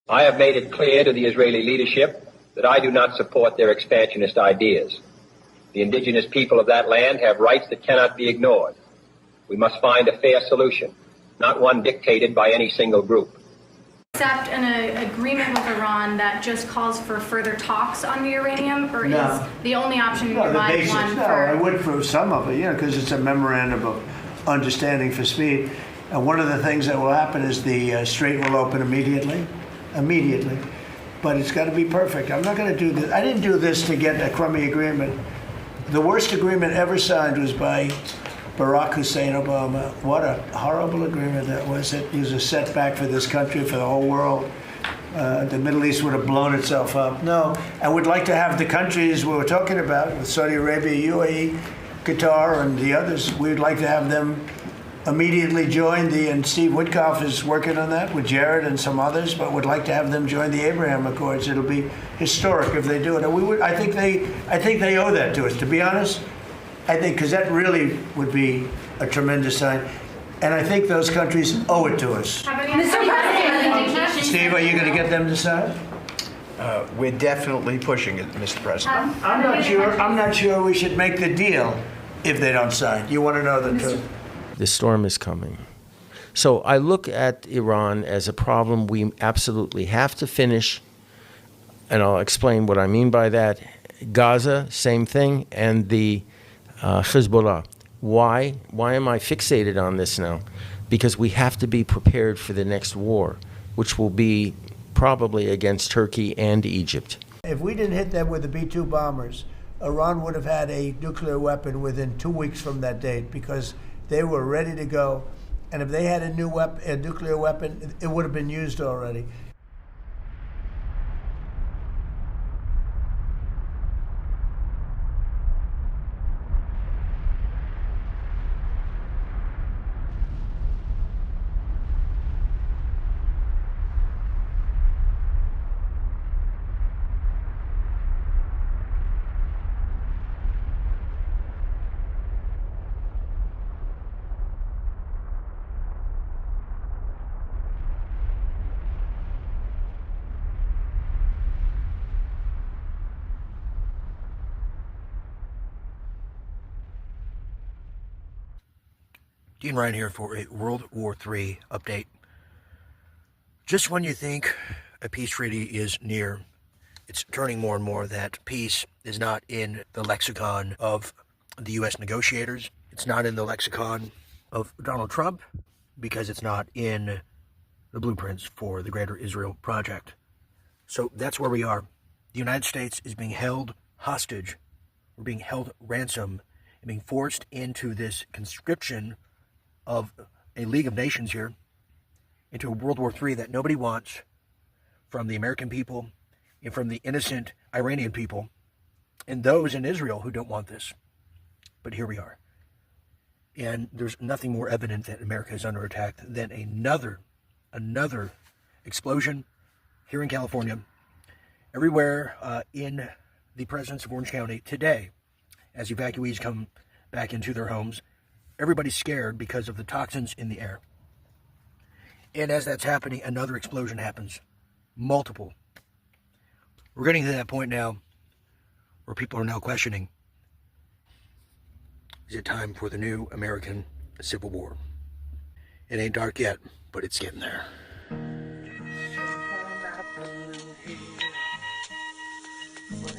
I have made it clear to the Israeli leadership that I do not support their expansionist ideas. The indigenous people of that land have rights that cannot be ignored. We must find a fair solution, not one dictated by any single group. Accept an agreement with Iran that just calls for further talks on the uranium, or is the only option you provide one for? I would for some of it, because it's a memorandum of understanding for speed. And one of the things that will happen is the strait will open immediately, but it's got to be perfect. I'm not going to do this. I didn't do this to get a crummy agreement. The worst agreement ever signed was by Barack Hussein Obama. What a horrible agreement that was. It was a setback for this country, for the whole world. The Middle East would have blown itself up. No, I would like to have the countries we were talking about, with Saudi Arabia, UAE, Qatar, and the others, we'd like to have them immediately join and Steve Witkoff is working on that with Jared and some others, but would like to have them join the Abraham Accords. It'll be historic if they do it. And I think they owe that to us, to be honest. I think, because that really would be a tremendous sign. And I think those countries owe it to us. Mr. President, Steve, are you going to get them to sign? We're definitely pushing it, Mr. President. I'm not sure we should make the deal if they don't sign. You want to know the truth? The storm is coming. So I look at Iran as a problem we absolutely have to finish, and I'll explain what I mean by that. Gaza, same thing, and the Hezbollah. Why? Why am I fixated on this now? Because we have to be prepared for the next war, which will be probably against Turkey and Egypt. If we didn't hit them with the B-2 bombers, Iran would have had a nuclear weapon within 2 weeks from that date, because they were ready to go. And if they had a nuclear weapon, it would have been used already. Dean Ryan here for a World War III update. Just when you think a peace treaty is near, it's turning more and more that peace is not in the lexicon of the U.S. negotiators. It's not in the lexicon of Donald Trump, because it's not in the blueprints for the Greater Israel Project. So that's where we are. The United States is being held hostage. We're being held ransom and being forced into this conscription of a League of Nations here, into a World War III that nobody wants, from the American people and from the innocent Iranian people and those in Israel who don't want this. But here we are. And there's nothing more evident that America is under attack than another explosion here in California. Everywhere in the presence of Orange County today, as evacuees come back into their homes, everybody's scared because of the toxins in the air. And as that's happening, another explosion happens. Multiple. We're getting to that point now where people are now questioning, is it time for the new American Civil War? It ain't dark yet, but it's getting there. What